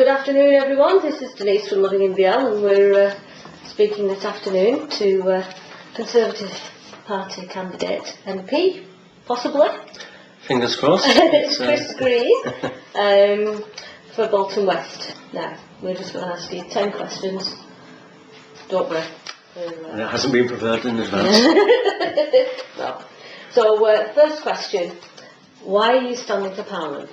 Good afternoon everyone, this is Denise from LivingINBL and we're speaking this afternoon to Conservative Party candidate MP, possibly. Fingers crossed. It's Chris Green for Bolton West. Now, we're just going to ask you 10 questions, don't worry. It hasn't been prepared in advance. No. So, first question, why are you standing for Parliament?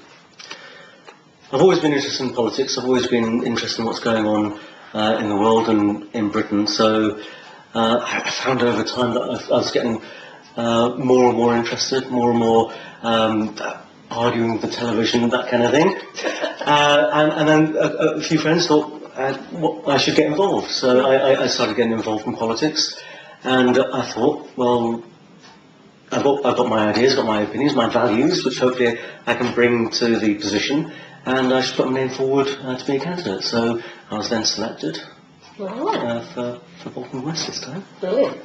I've always been interested in politics. I've always been interested in what's going on in the world and in Britain. So I found over time that I was getting more and more interested, more and more arguing with the television, that kind of thing. And then a few friends thought I should get involved. So I started getting involved in politics. And I thought, well, I've got my ideas, got my opinions, my values, which hopefully I can bring to the position. And I should put my name forward to be a candidate. So I was then selected for Bolton West this time. Brilliant.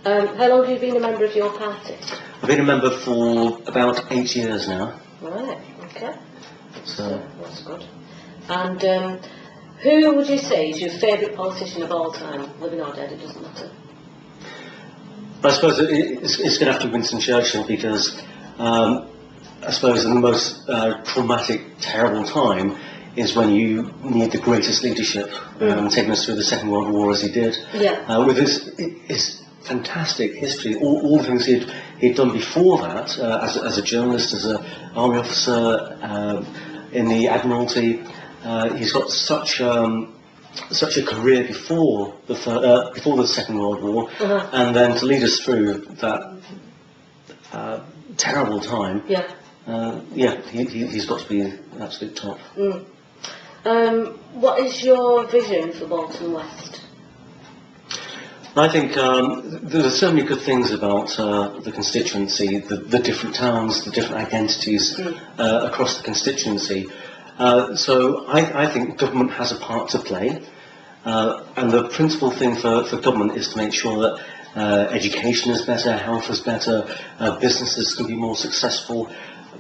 How long have you been a member of your party? I've been a member for about 8 years now. Right, okay. So that's good. And who would you say is your favourite politician of all time, living or dead, it doesn't matter? I suppose it's going to have to be Winston Churchill, because I suppose in the most traumatic, terrible time is when you need the greatest leadership, taking us through the Second World War as he did. Yeah. With his fantastic history, all the things he'd done before that, as a journalist, as an army officer, in the Admiralty. He's got such a career before the Second World War, and then to lead us through that terrible time. Yeah. He's got to be an absolute top. What is your vision for Bolton West? I think there are so many good things about the constituency, the different towns, the different identities across the constituency. So I think government has a part to play, and the principal thing for government is to make sure that education is better, health is better, businesses can be more successful,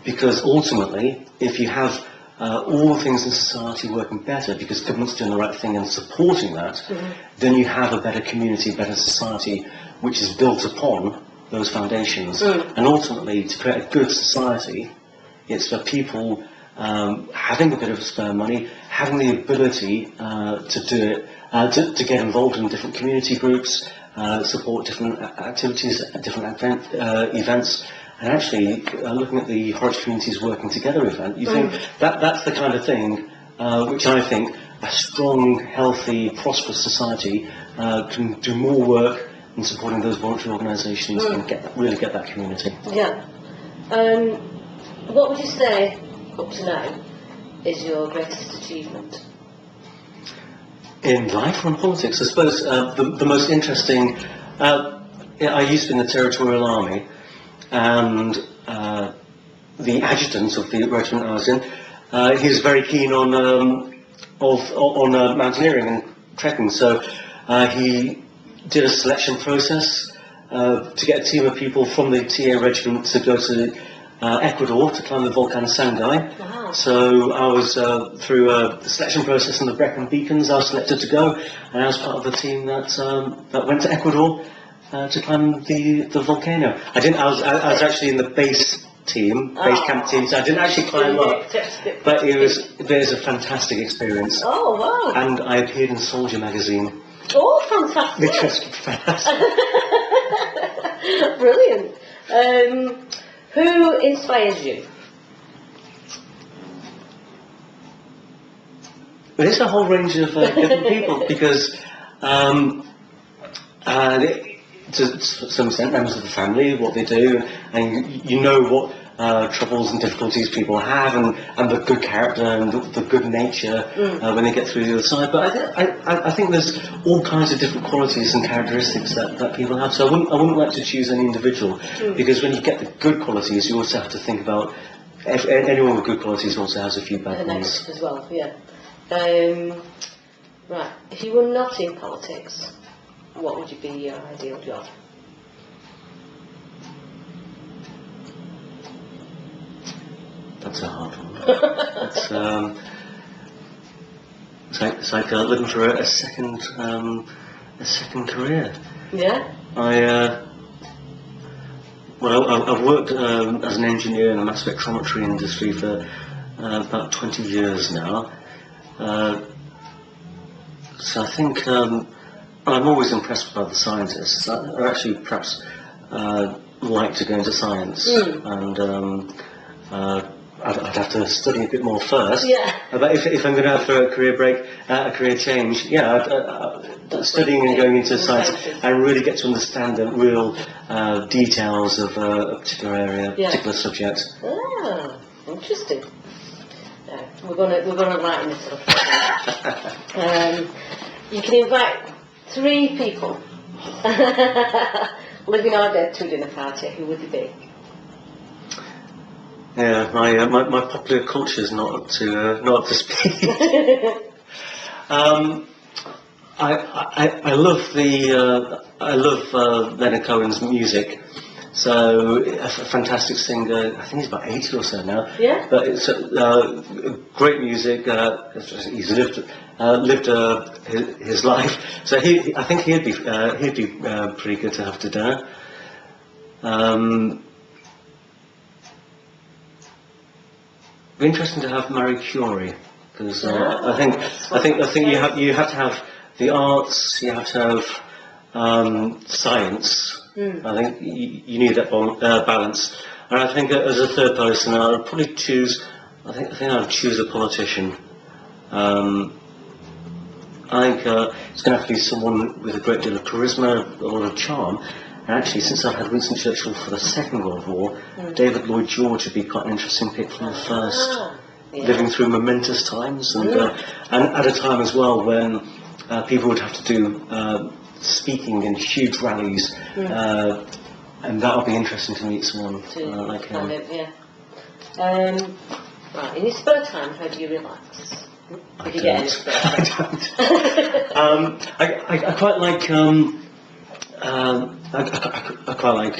because ultimately, if you have all the things in society working better because government's doing the right thing and supporting that, then you have a better community, better society, which is built upon those foundations. And ultimately, to create a good society, it's for people having a bit of spare money, having the ability to do it, to get involved in different community groups, support different activities, different events. And actually, looking at the Horwich Communities Working Together event, you think that's the kind of thing which I think a strong, healthy, prosperous society can do more work in supporting those voluntary organisations and really get that community. Yeah. What would you say, up to now, is your greatest achievement? In life or in politics? I suppose the most interesting... I used to be in the Territorial Army, and the adjutant of the regiment I was in, he was very keen on mountaineering and trekking, so he did a selection process to get a team of people from the TA regiment to go to Ecuador to climb the volcano Sangay. Wow. So I was through a selection process in the Brecon Beacons. I was selected to go, and I was part of the team that went to Ecuador to climb the volcano. I was actually in the base camp team, so I didn't actually climb up. But it was a fantastic experience. Oh wow! And I appeared in Soldier magazine. Oh, fantastic! Which was fantastic. Brilliant. Who inspires you? Well, it's a whole range of different people, because to some extent, members of the family, what they do, and you know what troubles and difficulties people have, and the good character and the good nature when they get through the other side. But I think there's all kinds of different qualities and characteristics that people have. So I wouldn't like to choose any individual, because when you get the good qualities, you also have to think about anyone with good qualities also has a few bad ones as well. Yeah. Right. If you were not in politics, what would be your ideal job? That's a hard one. It's like looking for a second career. Yeah. I've worked as an engineer in the mass spectrometry industry for about 20 years now. So I think I'm always impressed by the scientists. I actually perhaps like to go into science, and I'd have to study a bit more first. Yeah. But if I'm going to have for a career break, a career change, studying and going into science, I really get to understand the real details of a particular area, particular subject. Ah, interesting. Yeah, we're gonna lighten this up. You can invite 3 people, living or dead, to a dinner party. Who would they be? Yeah, my popular culture is not up to speed. I love Leonard Cohen's music. So a fantastic singer. I think he's about 80 or so now. Yeah. But it's great music. He's lived his life. So I think he'd be pretty good to have to dinner. It'd be interesting to have Marie Curie, because I think you have to have the arts, you have to have science. I think you need that balance. And I think as a third person, I would probably choose. I think I'd choose a politician. I think it's going to have to be someone with a great deal of charisma, a lot of charm. And actually, since I had Winston Churchill for the Second World War, David Lloyd George would be quite an interesting pick from the first, living through momentous times, and at a time as well when people would have to do speaking in huge rallies, and that would be interesting to meet someone like him. Right, in your spare time, how do you relax? I quite like. I quite like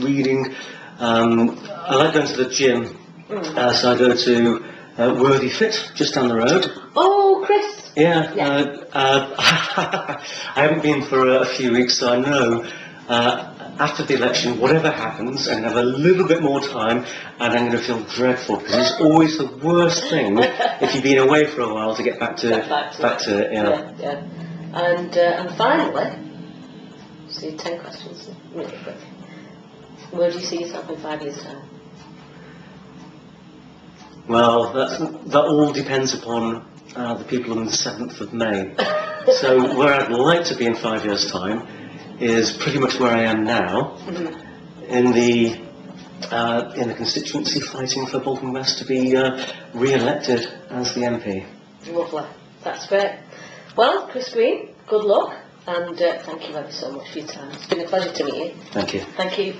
reading. I like going to the gym, so I go to Worthy Fit, just down the road. Oh, Chris! Yeah. I haven't been for a few weeks, so I know after the election, whatever happens, I'm going to have a little bit more time, and I'm going to feel dreadful, because it's always the worst thing if you've been away for a while to get back to it. Yeah. And finally, see 10 questions, really quick. Where do you see yourself in 5 years' time? Well, that all depends upon the people on the 7th of May. So where I'd like to be in 5 years' time is pretty much where I am now, in the constituency, fighting for Bolton West to be re-elected as the MP. Lovely. That's great. Well, Chris Green, good luck, and thank you ever so much for your time. It's been a pleasure to meet you. Thank you. Thank you.